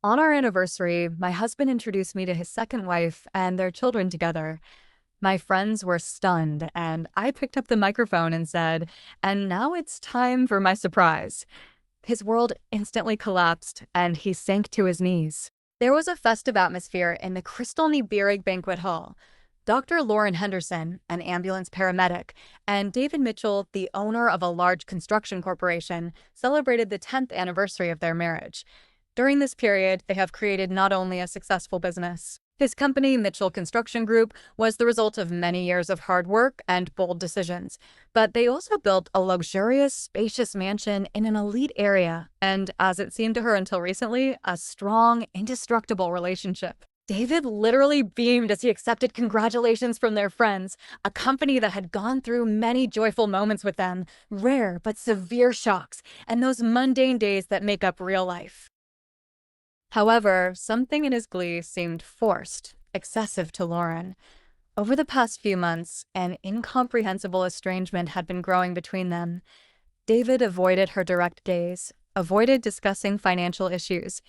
On our anniversary, my husband introduced me to his second wife and their children together. My friends were stunned, and I picked up the microphone and said, "And now it's time for my surprise." His world instantly collapsed, and he sank to his knees. There was a festive atmosphere in the Crystal Nibirig banquet hall. Dr. Lauren Henderson, an ambulance paramedic, and David Mitchell, the owner of a large construction corporation, celebrated the 10th anniversary of their marriage. During this period, they have created not only a successful business. His company, Mitchell Construction Group, was the result of many years of hard work and bold decisions. But they also built a luxurious, spacious mansion in an elite area, and as it seemed to her until recently, a strong, indestructible relationship. David literally beamed as he accepted congratulations from their friends, a company that had gone through many joyful moments with them, rare but severe shocks, and those mundane days that make up real life. However, something in his glee seemed forced, excessive to Lauren. Over the past few months, an incomprehensible estrangement had been growing between them. David avoided her direct gaze, avoided discussing financial issues.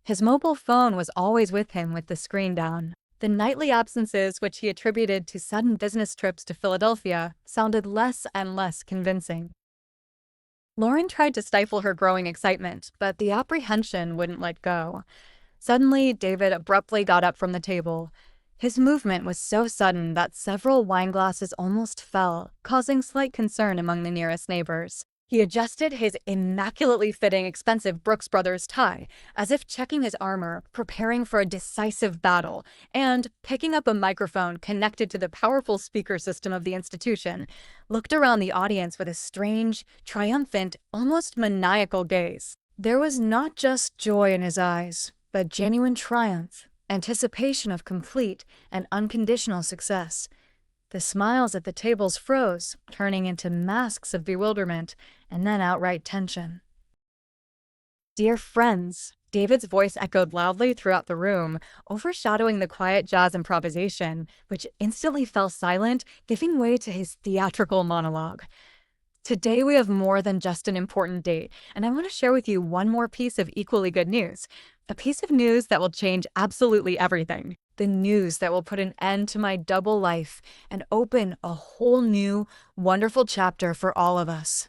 His mobile phone was always with him with the screen down. The nightly absences, which he attributed to sudden business trips to Philadelphia, sounded less and less convincing. Lauren tried to stifle her growing excitement, but the apprehension wouldn't let go. Suddenly, David abruptly got up from the table. His movement was so sudden that several wine glasses almost fell, causing slight concern among the nearest neighbors. He adjusted his immaculately fitting, expensive Brooks Brothers tie, as if checking his armor, preparing for a decisive battle, and, picking up a microphone connected to the powerful speaker system of the institution, looked around the audience with a strange, triumphant, almost maniacal gaze. There was not just joy in his eyes, but genuine triumph, anticipation of complete and unconditional success. The smiles at the tables froze, turning into masks of bewilderment and then outright tension. "Dear friends," David's voice echoed loudly throughout the room, overshadowing the quiet jazz improvisation, which instantly fell silent, giving way to his theatrical monologue. "Today we have more than just an important date, and I want to share with you one more piece of equally good news. A piece of news that will change absolutely everything. The news that will put an end to my double life and open a whole new, wonderful chapter for all of us."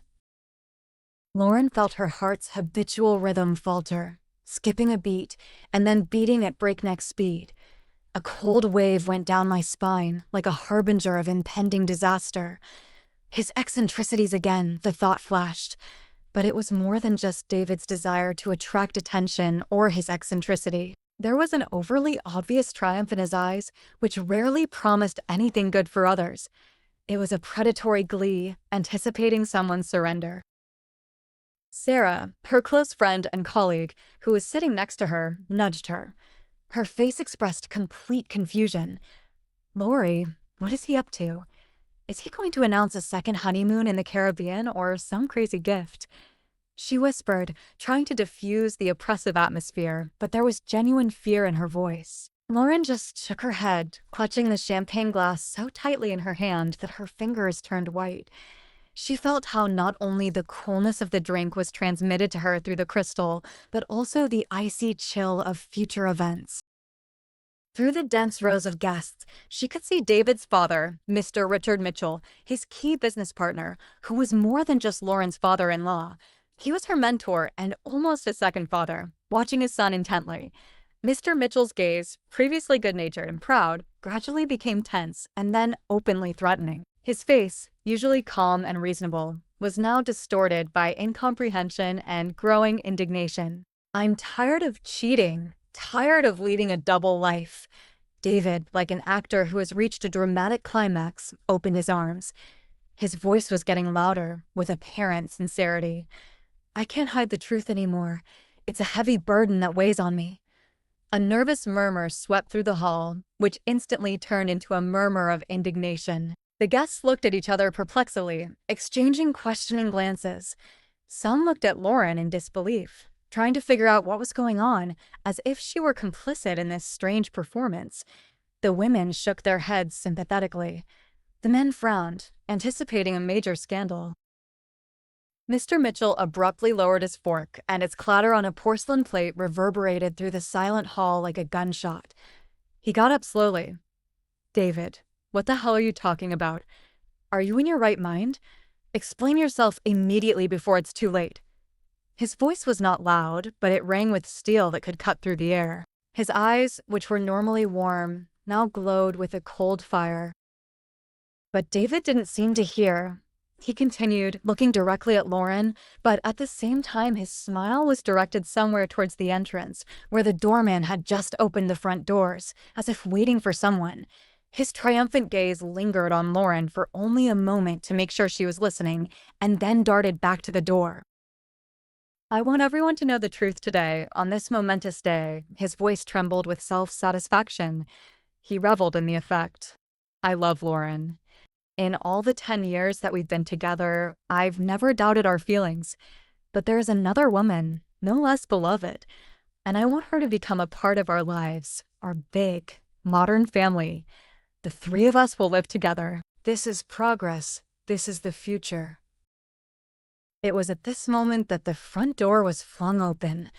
Lauren felt her heart's habitual rhythm falter, skipping a beat and then beating at breakneck speed. A cold wave went down my spine, like a harbinger of impending disaster. His eccentricities again, the thought flashed. But it was more than just David's desire to attract attention or his eccentricity. There was an overly obvious triumph in his eyes, which rarely promised anything good for others. It was a predatory glee, anticipating someone's surrender. Sarah, her close friend and colleague, who was sitting next to her, nudged her. Her face expressed complete confusion. "Lori, what is he up to? Is he going to announce a second honeymoon in the Caribbean or some crazy gift?" She whispered, trying to diffuse the oppressive atmosphere, but there was genuine fear in her voice. Lauren just shook her head, clutching the champagne glass so tightly in her hand that her fingers turned white. She felt how not only the coolness of the drink was transmitted to her through the crystal, but also the icy chill of future events. Through the dense rows of guests, she could see David's father, Mr. Richard Mitchell, his key business partner, who was more than just Lauren's father-in-law. He was her mentor and almost a second father, watching his son intently. Mr. Mitchell's gaze, previously good-natured and proud, gradually became tense and then openly threatening. His face, usually calm and reasonable, was now distorted by incomprehension and growing indignation. "I'm tired of cheating, tired of leading a double life." David, like an actor who has reached a dramatic climax, opened his arms. His voice was getting louder, with apparent sincerity. "I can't hide the truth anymore. It's a heavy burden that weighs on me." A nervous murmur swept through the hall, which instantly turned into a murmur of indignation. The guests looked at each other perplexedly, exchanging questioning glances. Some looked at Lauren in disbelief, trying to figure out what was going on, as if she were complicit in this strange performance. The women shook their heads sympathetically. The men frowned, anticipating a major scandal. Mr. Mitchell abruptly lowered his fork, and its clatter on a porcelain plate reverberated through the silent hall like a gunshot. He got up slowly. David, what the hell are you talking about? Are you in your right mind? Explain yourself immediately before it's too late. His voice was not loud, but it rang with steel that could cut through the air. His eyes, which were normally warm, now glowed with a cold fire. But David didn't seem to hear. He continued, looking directly at Lauren, but at the same time his smile was directed somewhere towards the entrance, where the doorman had just opened the front doors, as if waiting for someone. His triumphant gaze lingered on Lauren for only a moment to make sure she was listening, and then darted back to the door. I want everyone to know the truth today, on this momentous day. His voice trembled with self-satisfaction. He reveled in the effect. I love Lauren. In all the 10 years that we've been together, I've never doubted our feelings. But there's another woman, no less beloved, and I want her to become a part of our lives, our big, modern family. The three of us will live together. This is progress. This is the future. It was at this moment that the front door was flung open.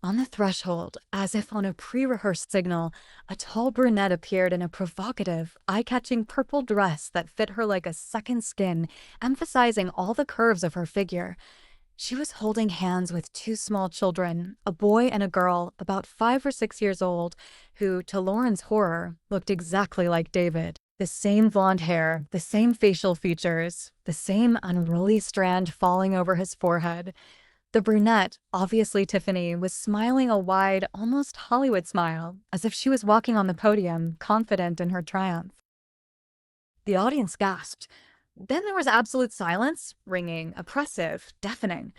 On the threshold, as if on a pre-rehearsed signal, a tall brunette appeared in a provocative, eye-catching purple dress that fit her like a second skin, emphasizing all the curves of her figure. She was holding hands with two small children, a boy and a girl about 5 or 6 years old, who, to Lauren's horror, looked exactly like David. The same blonde hair, the same facial features, the same unruly strand falling over his forehead. The brunette, obviously Tiffany, was smiling a wide, almost Hollywood smile, as if she was walking on the podium, confident in her triumph. The audience gasped. Then there was absolute silence, ringing, oppressive, deafening.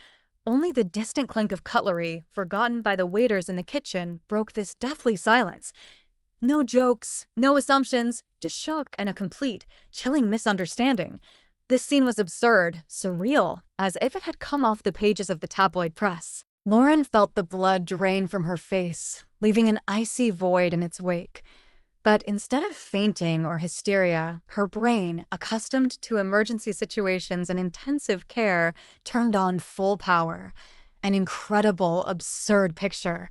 Only the distant clink of cutlery, forgotten by the waiters in the kitchen, broke this deathly silence. No jokes, no assumptions, just shock and a complete, chilling misunderstanding. This scene was absurd, surreal, as if it had come off the pages of the tabloid press. Lauren felt the blood drain from her face, leaving an icy void in its wake. But instead of fainting or hysteria, her brain, accustomed to emergency situations and intensive care, turned on full power. An incredible, absurd picture.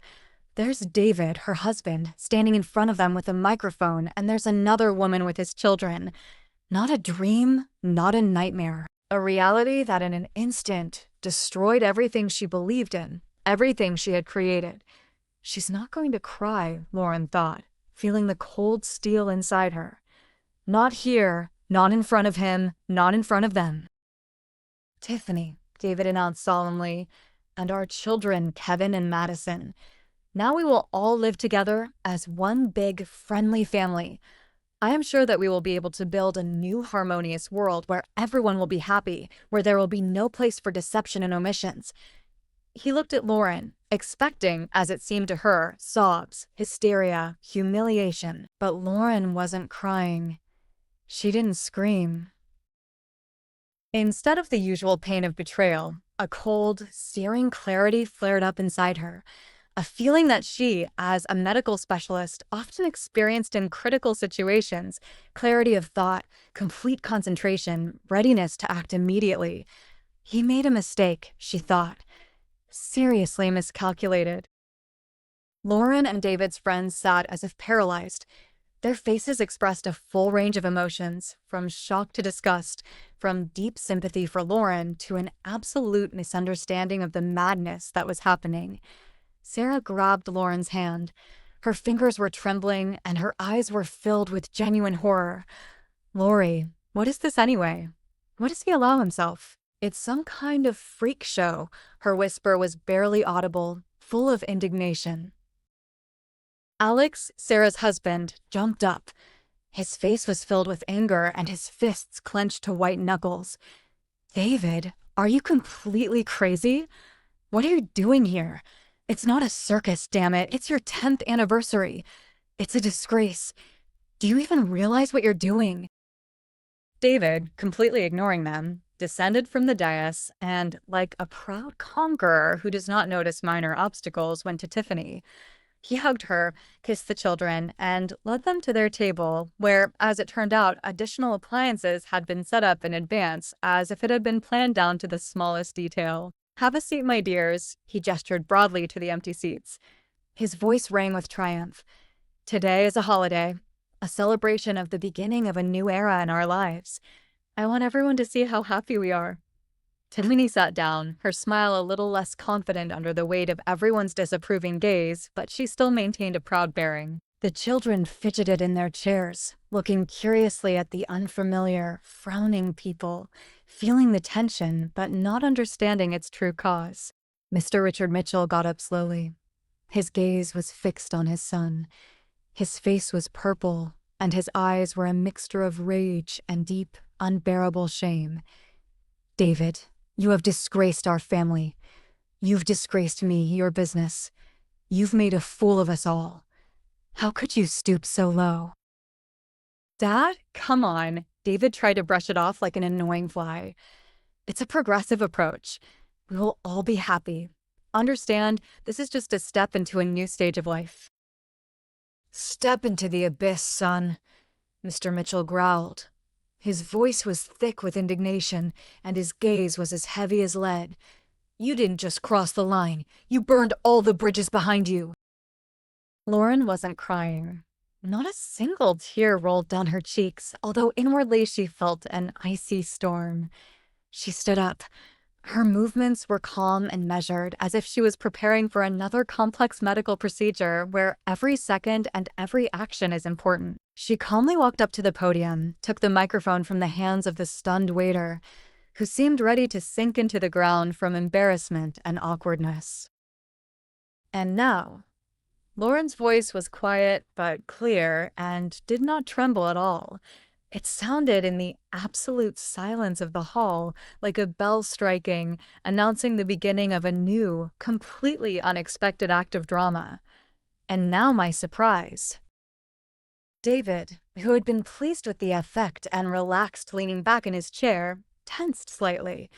There's David, her husband, standing in front of them with a microphone, and there's another woman with his children. Not a dream, not a nightmare. A reality that in an instant destroyed everything she believed in, everything she had created. She's not going to cry, Lauren thought, feeling the cold steel inside her. Not here, not in front of him, not in front of them. Tiffany, David announced solemnly, and our children, Kevin and Madison. Now we will all live together as one big, friendly family. I am sure that we will be able to build a new harmonious world where everyone will be happy, where there will be no place for deception and omissions. He looked at Lauren, expecting, as it seemed to her, sobs, hysteria, humiliation. But Lauren wasn't crying. She didn't scream. Instead of the usual pain of betrayal, a cold, searing clarity flared up inside her. A feeling that she, as a medical specialist, often experienced in critical situations, clarity of thought, complete concentration, readiness to act immediately. He made a mistake, she thought. Seriously miscalculated. Lauren and David's friends sat as if paralyzed. Their faces expressed a full range of emotions, from shock to disgust, from deep sympathy for Lauren to an absolute misunderstanding of the madness that was happening. Sarah grabbed Lauren's hand. Her fingers were trembling, and her eyes were filled with genuine horror. Laurie, what is this anyway? What does he allow himself? It's some kind of freak show. Her whisper was barely audible, full of indignation. Alex, Sarah's husband, jumped up. His face was filled with anger, and his fists clenched to white knuckles. David, are you completely crazy? What are you doing here? It's not a circus, damn it. It's your 10th anniversary. It's a disgrace. Do you even realize what you're doing? David, completely ignoring them, descended from the dais and, like a proud conqueror who does not notice minor obstacles, went to Tiffany. He hugged her, kissed the children, and led them to their table, where, as it turned out, additional appliances had been set up in advance, as if it had been planned down to the smallest detail. "Have a seat, my dears," he gestured broadly to the empty seats. His voice rang with triumph. "Today is a holiday, a celebration of the beginning of a new era in our lives. I want everyone to see how happy we are." Tinley sat down, her smile a little less confident under the weight of everyone's disapproving gaze, but she still maintained a proud bearing. The children fidgeted in their chairs, looking curiously at the unfamiliar, frowning people, feeling the tension, but not understanding its true cause. Mr. Richard Mitchell got up slowly. His gaze was fixed on his son. His face was purple, and his eyes were a mixture of rage and deep, unbearable shame. "David, you have disgraced our family. You've disgraced me, your business. You've made a fool of us all. How could you stoop so low?" "Dad, come on." David tried to brush it off like an annoying fly. "It's a progressive approach. We will all be happy. Understand, this is just a step into a new stage of life." "Step into the abyss, son," Mr. Mitchell growled. His voice was thick with indignation, and his gaze was as heavy as lead. "You didn't just cross the line. You burned all the bridges behind you." Lauren wasn't crying. Not a single tear rolled down her cheeks, although inwardly she felt an icy storm. She stood up. Her movements were calm and measured, as if she was preparing for another complex medical procedure where every second and every action is important. She calmly walked up to the podium, took the microphone from the hands of the stunned waiter, who seemed ready to sink into the ground from embarrassment and awkwardness. "And now," Lauren's voice was quiet but clear and did not tremble at all. It sounded in the absolute silence of the hall like a bell striking, announcing the beginning of a new, completely unexpected act of drama. And now my surprise. David, who had been pleased with the effect and relaxed leaning back in his chair, tensed slightly.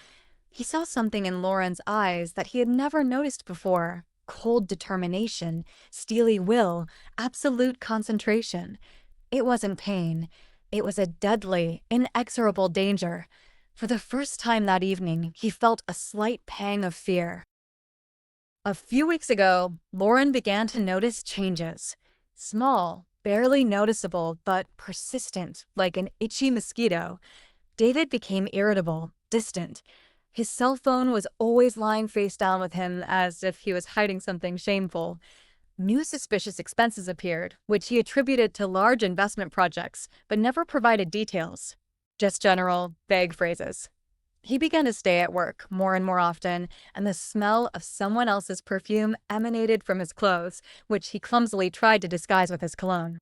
He saw something in Lauren's eyes that he had never noticed before. Cold determination, steely will, absolute concentration. It wasn't pain. It was a deadly, inexorable danger. For the first time that evening, he felt a slight pang of fear. A few weeks ago, Lauren began to notice changes. Small, barely noticeable, but persistent, like an itchy mosquito. David became irritable, distant. His cell phone was always lying face down with him, as if he was hiding something shameful. New suspicious expenses appeared, which he attributed to large investment projects, but never provided details. Just general, vague phrases. He began to stay at work more and more often, and the smell of someone else's perfume emanated from his clothes, which he clumsily tried to disguise with his cologne.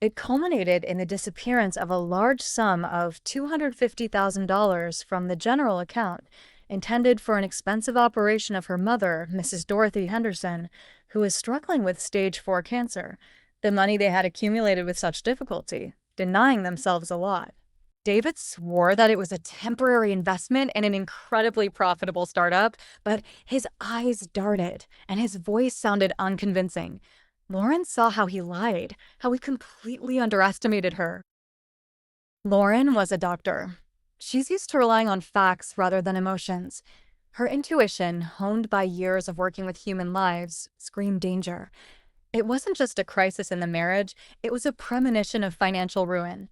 It culminated in the disappearance of a large sum of $250,000 from the general account, intended for an expensive operation of her mother, Mrs. Dorothy Henderson, who was struggling with stage 4 cancer, the money they had accumulated with such difficulty, denying themselves a lot. David swore that it was a temporary investment in an incredibly profitable startup, but his eyes darted, and his voice sounded unconvincing. Lauren saw how he lied, how he completely underestimated her. Lauren was a doctor. She's used to relying on facts rather than emotions. Her intuition, honed by years of working with human lives, screamed danger. It wasn't just a crisis in the marriage, it was a premonition of financial ruin.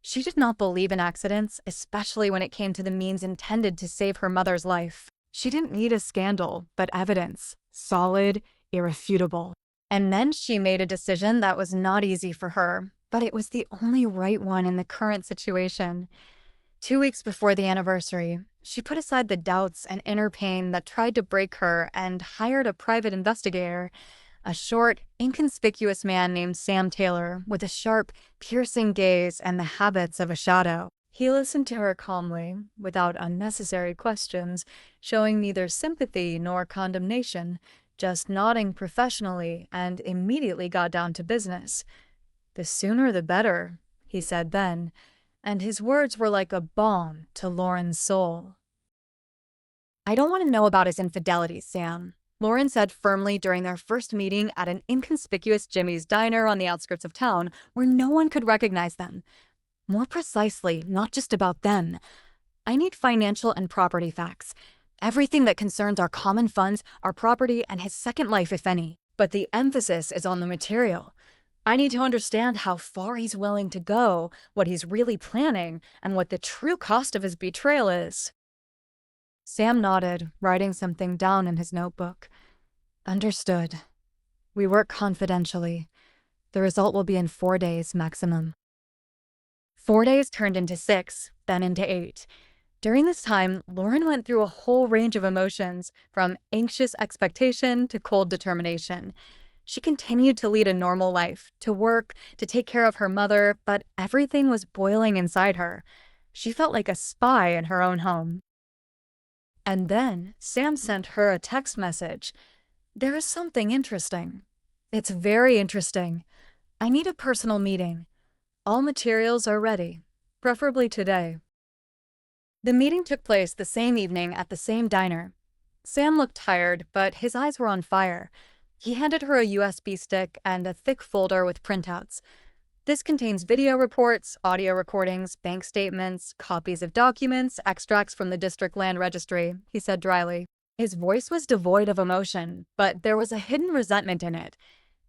She did not believe in accidents, especially when it came to the means intended to save her mother's life. She didn't need a scandal, but evidence, solid, irrefutable. And then she made a decision that was not easy for her, but it was the only right one in the current situation. 2 weeks before the anniversary, she put aside the doubts and inner pain that tried to break her and hired a private investigator, a short, inconspicuous man named Sam Taylor with a sharp, piercing gaze and the habits of a shadow. He listened to her calmly, without unnecessary questions, showing neither sympathy nor condemnation, just nodding professionally, and immediately got down to business. "The sooner the better," he said then, and his words were like a balm to Lauren's soul. "I don't want to know about his infidelities, Sam. Lauren said firmly during their first meeting at an inconspicuous Jimmy's diner on the outskirts of town where no one could recognize them. More precisely, not just about them. I need financial and property facts. Everything that concerns our common funds, our property, and his second life, if any. But the emphasis is on the material. I need to understand how far he's willing to go, what he's really planning, and what the true cost of his betrayal is. Sam nodded, writing something down in his notebook. Understood. We work confidentially. The result will be in 4 days maximum. 4 days turned into 6, then into 8. During this time, Lauren went through a whole range of emotions, from anxious expectation to cold determination. She continued to lead a normal life, to work, to take care of her mother, but everything was boiling inside her. She felt like a spy in her own home. And then Sam sent her a text message. There is something interesting. It's very interesting. I need a personal meeting. All materials are ready, preferably today. The meeting took place the same evening at the same diner. Sam looked tired, but his eyes were on fire. He handed her a USB stick and a thick folder with printouts. This contains video reports, audio recordings, bank statements, copies of documents, extracts from the district land registry, he said dryly. His voice was devoid of emotion, but there was a hidden resentment in it.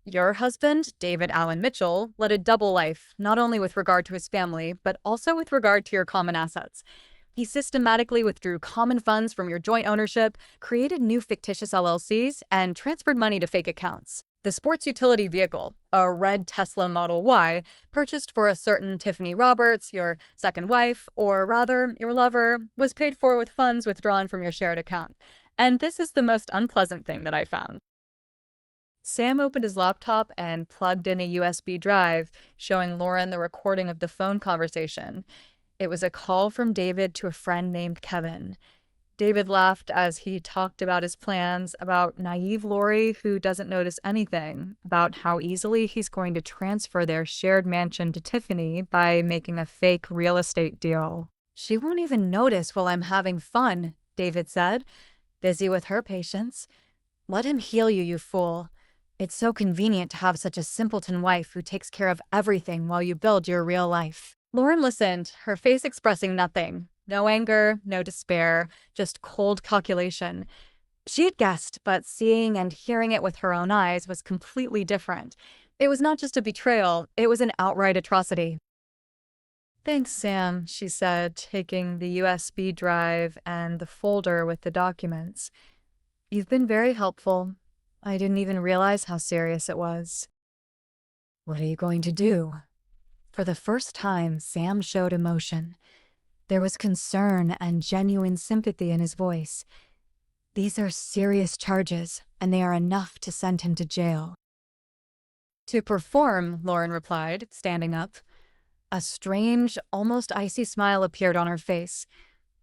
Your husband, David Allen Mitchell, led a double life, not only with regard to his family, but also with regard to your common assets. He systematically withdrew common funds from your joint ownership, created new fictitious LLCs, and transferred money to fake accounts. The sports utility vehicle, a red Tesla Model Y, purchased for a certain Tiffany Roberts, your second wife, or rather, your lover, was paid for with funds withdrawn from your shared account. And this is the most unpleasant thing that I found. Sam opened his laptop and plugged in a USB drive, showing Lauren the recording of the phone conversation. It was a call from David to a friend named Kevin. David laughed as he talked about his plans, about naive Lori who doesn't notice anything, about how easily he's going to transfer their shared mansion to Tiffany by making a fake real estate deal. She won't even notice while I'm having fun, David said, busy with her patients. Let him heal you, you fool. It's so convenient to have such a simpleton wife who takes care of everything while you build your real life. Lauren listened, her face expressing nothing. No anger, no despair, just cold calculation. She had guessed, but seeing and hearing it with her own eyes was completely different. It was not just a betrayal, it was an outright atrocity. Thanks, Sam, she said, taking the USB drive and the folder with the documents. You've been very helpful. I didn't even realize how serious it was. What are you going to do? For the first time, Sam showed emotion. There was concern and genuine sympathy in his voice. These are serious charges, and they are enough to send him to jail. To perform, Lauren replied, standing up. A strange, almost icy smile appeared on her face.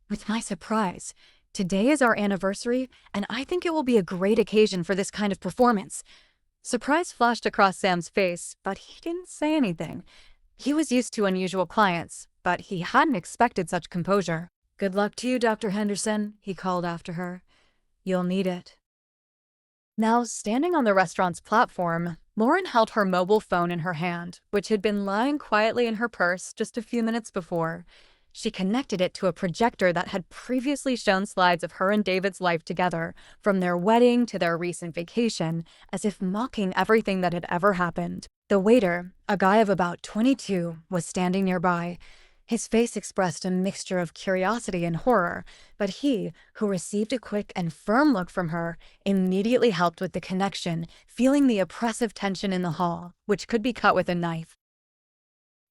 With my surprise, today is our anniversary, and I think it will be a great occasion for this kind of performance. Surprise flashed across Sam's face, but he didn't say anything. He was used to unusual clients, but he hadn't expected such composure. Good luck to you, Dr. Henderson, he called after her. You'll need it. Now, standing on the restaurant's platform, Lauren held her mobile phone in her hand, which had been lying quietly in her purse just a few minutes before. She connected it to a projector that had previously shown slides of her and David's life together, from their wedding to their recent vacation, as if mocking everything that had ever happened. The waiter, a guy of about 22, was standing nearby. His face expressed a mixture of curiosity and horror, but he, who received a quick and firm look from her, immediately helped with the connection, feeling the oppressive tension in the hall, which could be cut with a knife.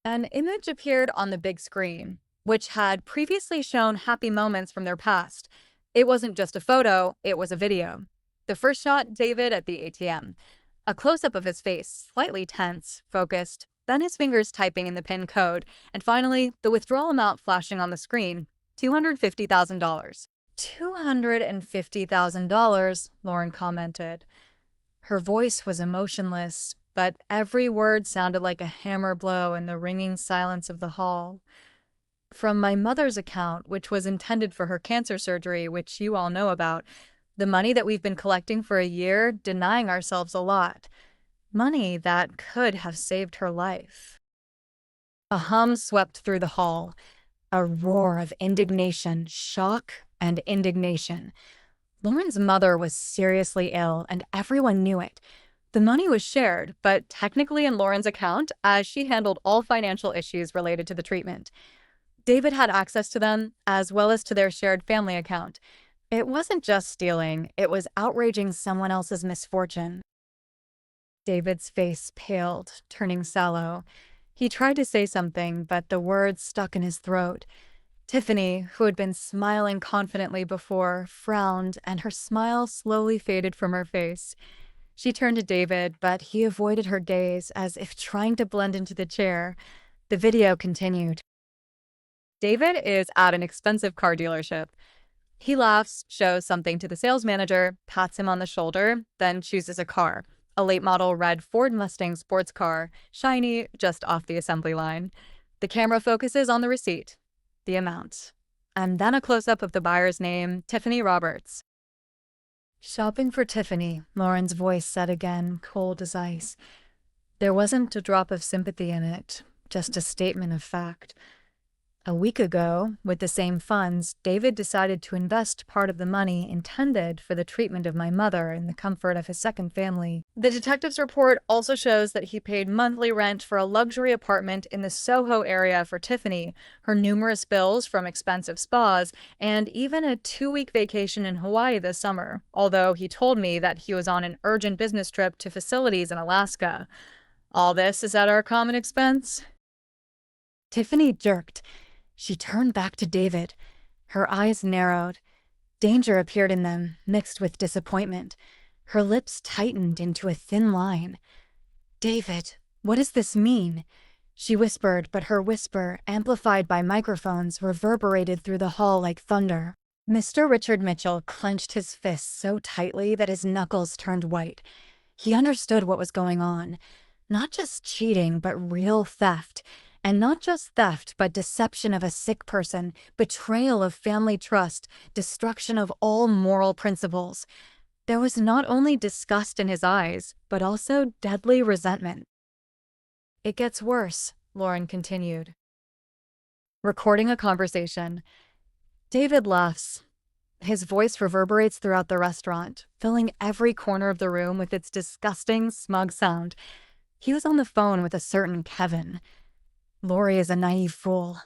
An image appeared on the big screen, which had previously shown happy moments from their past. It wasn't just a photo, it was a video. The first shot, David at the ATM. A close-up of his face, slightly tense, focused, then his fingers typing in the PIN code, and finally, the withdrawal amount flashing on the screen, $250,000. $250,000, Lauren commented. Her voice was emotionless, but every word sounded like a hammer blow in the ringing silence of the hall. From my mother's account, which was intended for her cancer surgery, which you all know about, The money that we've been collecting for a year, denying ourselves a lot. Money that could have saved her life. A hum swept through the hall, a roar of indignation, shock, and indignation. Lauren's mother was seriously ill, and everyone knew it. The money was shared, but technically in Lauren's account, as she handled all financial issues related to the treatment. David had access to them, as well as to their shared family account. It wasn't just stealing, it was outraging someone else's misfortune. David's face paled, turning sallow. He tried to say something, but the words stuck in his throat. Tiffany, who had been smiling confidently before, frowned, and her smile slowly faded from her face. She turned to David, but he avoided her gaze as if trying to blend into the chair. The video continued. David is at an expensive car dealership. He laughs, shows something to the sales manager, pats him on the shoulder, then chooses a car. A late-model red Ford Mustang sports car, shiny, just off the assembly line. The camera focuses on the receipt, the amount, and then a close-up of the buyer's name, Tiffany Roberts. Shopping for Tiffany, Lauren's voice said again, cold as ice. There wasn't a drop of sympathy in it, just a statement of fact. A week ago, with the same funds, David decided to invest part of the money intended for the treatment of my mother in the comfort of his second family. The detective's report also shows that he paid monthly rent for a luxury apartment in the Soho area for Tiffany, her numerous bills from expensive spas, and even a 2-week vacation in Hawaii this summer, although he told me that he was on an urgent business trip to facilities in Alaska. All this is at our common expense? Tiffany jerked. She turned back to David. Her eyes narrowed. Danger appeared in them, mixed with disappointment. Her lips tightened into a thin line. David, what does this mean? She whispered, but her whisper, amplified by microphones, reverberated through the hall like thunder. Mr. Richard Mitchell clenched his fists so tightly that his knuckles turned white. He understood what was going on. Not just cheating, but real theft. And not just theft, but deception of a sick person, betrayal of family trust, destruction of all moral principles. There was not only disgust in his eyes, but also deadly resentment. It gets worse, Lauren continued. Recording a conversation. David laughs. His voice reverberates throughout the restaurant, filling every corner of the room with its disgusting, smug sound. He was on the phone with a certain Kevin. Lori is a naive fool.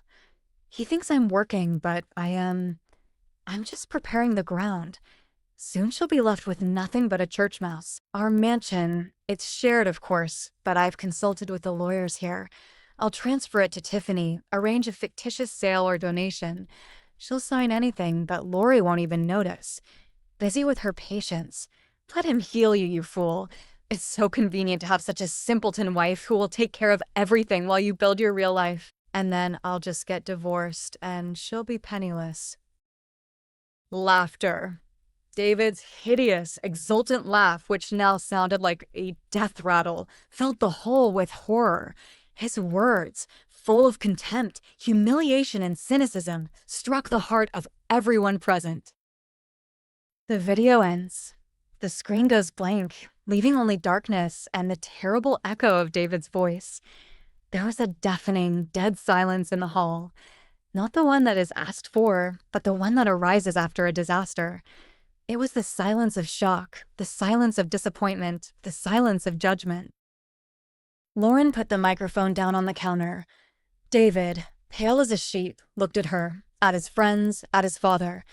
He thinks I'm working, but I'm just preparing the ground. Soon she'll be left with nothing but a church mouse. Our mansion, it's shared, of course, but I've consulted with the lawyers here. I'll transfer it to Tiffany, arrange a fictitious sale or donation. She'll sign anything, but Lori won't even notice. Busy with her patients. Let him heal you, you fool. It's so convenient to have such a simpleton wife who will take care of everything while you build your real life. And then I'll just get divorced and she'll be penniless. Laughter. David's hideous, exultant laugh, which now sounded like a death rattle, filled the hall with horror. His words, full of contempt, humiliation, and cynicism, struck the heart of everyone present. The video ends. The screen goes blank, leaving only darkness and the terrible echo of David's voice. There was a deafening, dead silence in the hall. Not the one that is asked for, but the one that arises after a disaster. It was the silence of shock, the silence of disappointment, the silence of judgment. Lauren put the microphone down on the counter. David, pale as a sheet, looked at her, at his friends, at his father.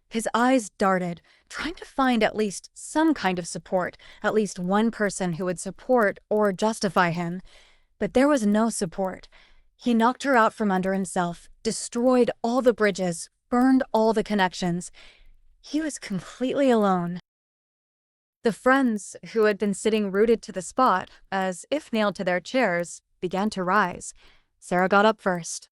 His eyes darted, trying to find at least some kind of support, at least one person who would support or justify him. But there was no support. He knocked her out from under himself, destroyed all the bridges, burned all the connections. He was completely alone. The friends, who had been sitting rooted to the spot, as if nailed to their chairs, began to rise. Sarah got up first.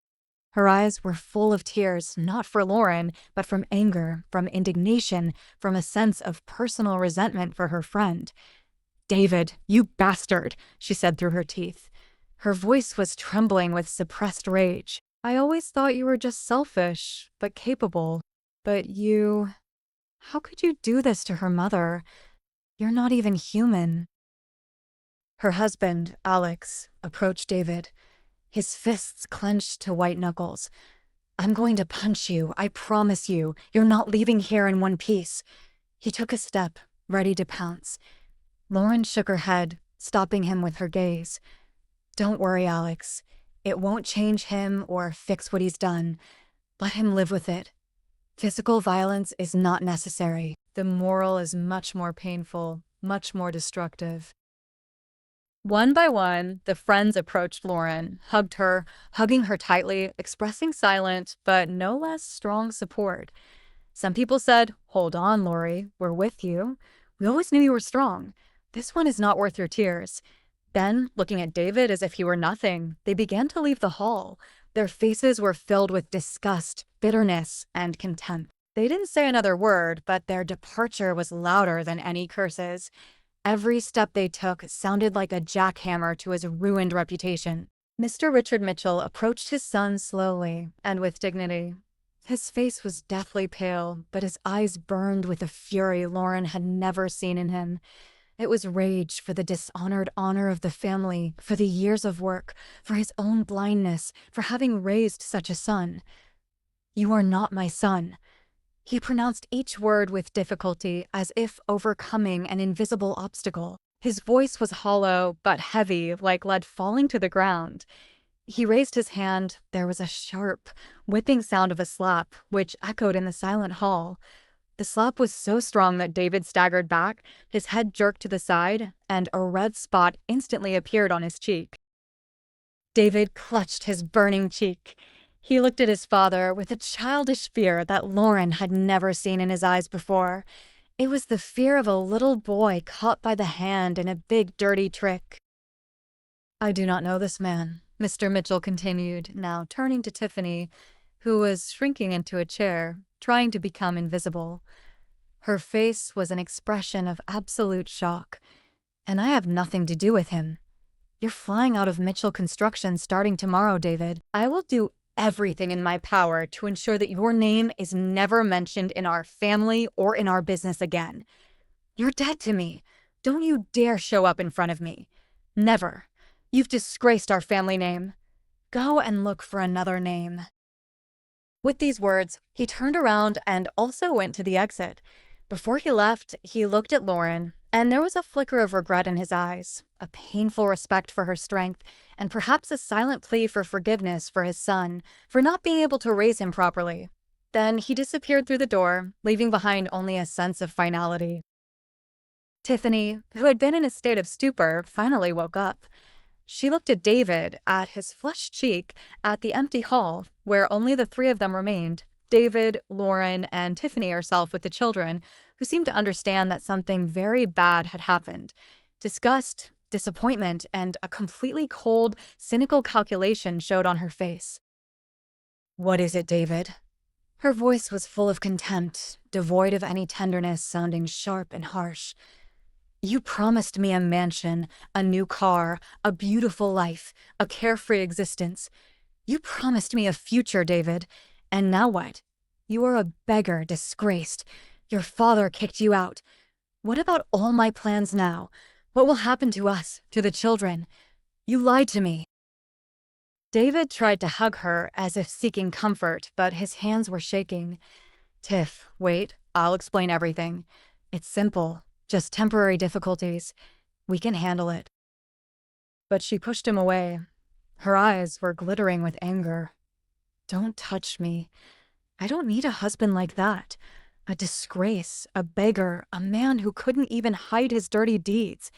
Her eyes were full of tears, not for Lauren, but from anger, from indignation, from a sense of personal resentment for her friend. "David, you bastard," she said through her teeth. Her voice was trembling with suppressed rage. "I always thought you were just selfish, but capable. But you..." How could you do this to her mother? You're not even human. Her husband, Alex, approached David, his fists clenched to white knuckles. I'm going to punch you, I promise you. You're not leaving here in one piece. He took a step, ready to pounce. Lauren shook her head, stopping him with her gaze. Don't worry, Alex. It won't change him or fix what he's done. Let him live with it. Physical violence is not necessary. The moral is much more painful, much more destructive. One by one, the friends approached Lauren, hugged her, hugging her tightly, expressing silent but no less strong support. Some people said, "Hold on, Lori, we're with you. We always knew you were strong. This one is not worth your tears." Then, looking at David as if he were nothing, they began to leave the hall. Their faces were filled with disgust, bitterness, and contempt. They didn't say another word, but their departure was louder than any curses. Every step they took sounded like a jackhammer to his ruined reputation. Mr. Richard Mitchell approached his son slowly and with dignity. His face was deathly pale, but his eyes burned with a fury Lauren had never seen in him. It was rage for the dishonored honor of the family, for the years of work, for his own blindness, for having raised such a son. You are not my son. He pronounced each word with difficulty, as if overcoming an invisible obstacle. His voice was hollow, but heavy, like lead falling to the ground. He raised his hand. There was a sharp, whipping sound of a slap, which echoed in the silent hall. The slap was so strong that David staggered back, his head jerked to the side, and a red spot instantly appeared on his cheek. David clutched his burning cheek. He looked at his father with a childish fear that Lauren had never seen in his eyes before. It was the fear of a little boy caught by the hand in a big, dirty trick. I do not know this man, Mr. Mitchell continued, now turning to Tiffany, who was shrinking into a chair, trying to become invisible. Her face was an expression of absolute shock. And I have nothing to do with him. You're flying out of Mitchell Construction starting tomorrow, David. I will do everything in my power to ensure that your name is never mentioned in our family or in our business again. You're dead to me. Don't you dare show up in front of me. Never. You've disgraced our family name. Go and look for another name. With these words, he turned around and also went to the exit. Before he left, he looked at Lauren, and there was a flicker of regret in his eyes, a painful respect for her strength, and perhaps a silent plea for forgiveness for his son, for not being able to raise him properly. Then he disappeared through the door, leaving behind only a sense of finality. Tiffany, who had been in a state of stupor, finally woke up. She looked at David, at his flushed cheek, at the empty hall, where only the three of them remained, David, Lauren, and Tiffany herself with the children, who seemed to understand that something very bad had happened. Disgust, disappointment, and a completely cold, cynical calculation showed on her face. What is it, David? Her voice was full of contempt, devoid of any tenderness, sounding sharp and harsh. You promised me a mansion, a new car, a beautiful life, a carefree existence. You promised me a future, David. And now what? You are a beggar, disgraced. Your father kicked you out. What about all my plans now? What will happen to us, to the children? You lied to me. David tried to hug her as if seeking comfort, but his hands were shaking. Tiff, wait, I'll explain everything. It's simple. Just temporary difficulties. We can handle it. But she pushed him away. Her eyes were glittering with anger. Don't touch me. I don't need a husband like that. A disgrace, a beggar, a man who couldn't even hide his dirty deeds.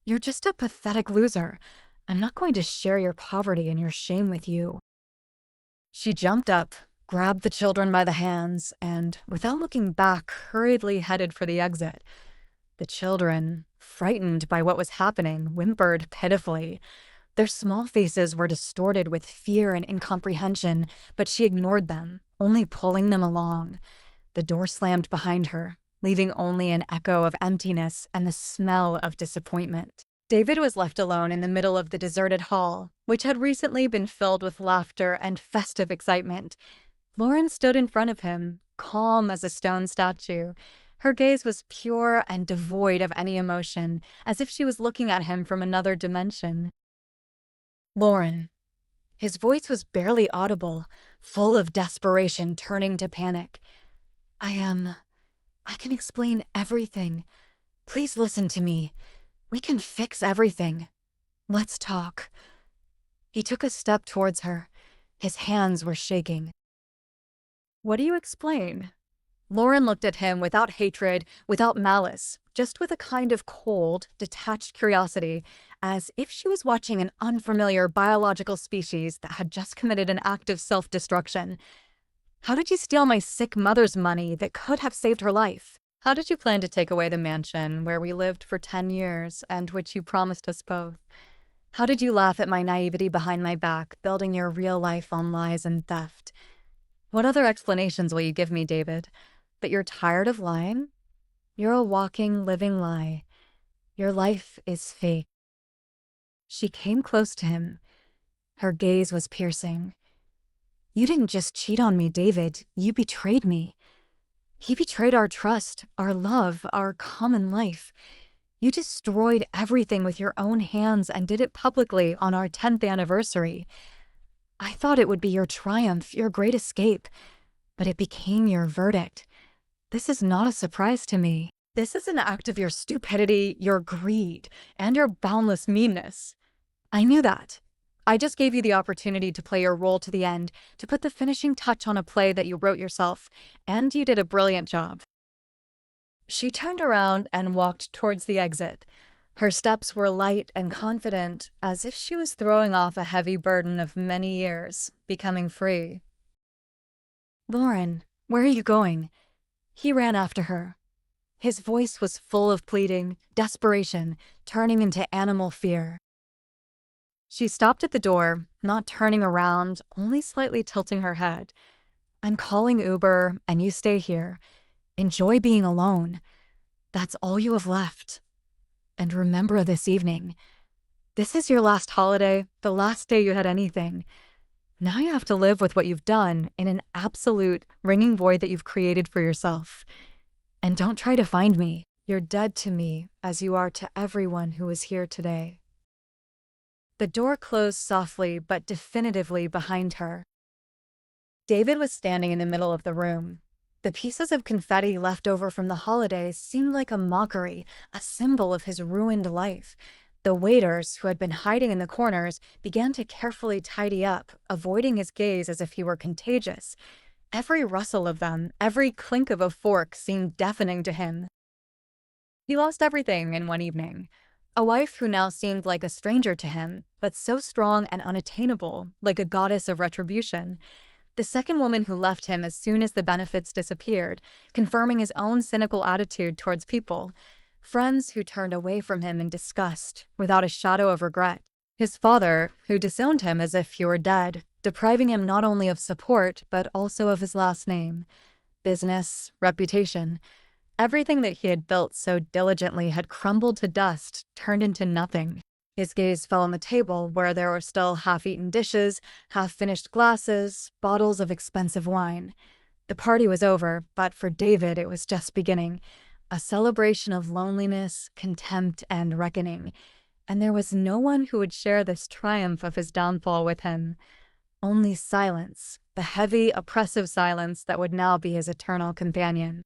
You're just a pathetic loser. I'm not going to share your poverty and your shame with you. She jumped up, grabbed the children by the hands, and, without looking back, hurriedly headed for the exit. The children, frightened by what was happening, whimpered pitifully. Their small faces were distorted with fear and incomprehension, but she ignored them, only pulling them along. The door slammed behind her, leaving only an echo of emptiness and the smell of disappointment. David was left alone in the middle of the deserted hall, which had recently been filled with laughter and festive excitement. Lauren stood in front of him, calm as a stone statue. Her gaze was pure and devoid of any emotion, as if she was looking at him from another dimension. Lauren. His voice was barely audible, full of desperation turning to panic. I can explain everything. Please listen to me. We can fix everything. Let's talk. He took a step towards her. His hands were shaking. What do you explain? Lauren looked at him without hatred, without malice, just with a kind of cold, detached curiosity, as if she was watching an unfamiliar biological species that had just committed an act of self-destruction. How did you steal my sick mother's money that could have saved her life? How did you plan to take away the mansion where we lived for 10 years and which you promised us both? How did you laugh at my naivety behind my back, building your real life on lies and theft? What other explanations will you give me, David? That you're tired of lying? You're a walking, living lie. Your life is fake. She came close to him. Her gaze was piercing. You didn't just cheat on me, David. You betrayed me. He betrayed our trust, our love, our common life. You destroyed everything with your own hands and did it publicly on our 10th anniversary. I thought it would be your triumph, your great escape, but it became your verdict. This is not a surprise to me. This is an act of your stupidity, your greed, and your boundless meanness. I knew that. I just gave you the opportunity to play your role to the end, to put the finishing touch on a play that you wrote yourself, and you did a brilliant job. She turned around and walked towards the exit. Her steps were light and confident, as if she was throwing off a heavy burden of many years, becoming free. Lauren, where are you going? He ran after her. His voice was full of pleading, desperation, turning into animal fear. She stopped at the door, not turning around, only slightly tilting her head. I'm calling Uber, and you stay here. Enjoy being alone. That's all you have left. And remember this evening. This is your last holiday, the last day you had anything. Now you have to live with what you've done in an absolute, ringing void that you've created for yourself. And don't try to find me. You're dead to me, as you are to everyone who is here today. The door closed softly but definitively behind her. David was standing in the middle of the room. The pieces of confetti left over from the holidays seemed like a mockery, a symbol of his ruined life. The waiters, who had been hiding in the corners, began to carefully tidy up, avoiding his gaze as if he were contagious. Every rustle of them, every clink of a fork seemed deafening to him. He lost everything in one evening. A wife who now seemed like a stranger to him, but so strong and unattainable, like a goddess of retribution. The second woman who left him as soon as the benefits disappeared, confirming his own cynical attitude towards people. Friends who turned away from him in disgust, without a shadow of regret. His father, who disowned him as if he were dead, depriving him not only of support, but also of his last name. Business, reputation. Everything that he had built so diligently had crumbled to dust, turned into nothing. His gaze fell on the table where there were still half-eaten dishes, half-finished glasses, bottles of expensive wine. The party was over, but for David it was just beginning. A celebration of loneliness, contempt, and reckoning. And there was no one who would share this triumph of his downfall with him. Only silence, the heavy, oppressive silence that would now be his eternal companion.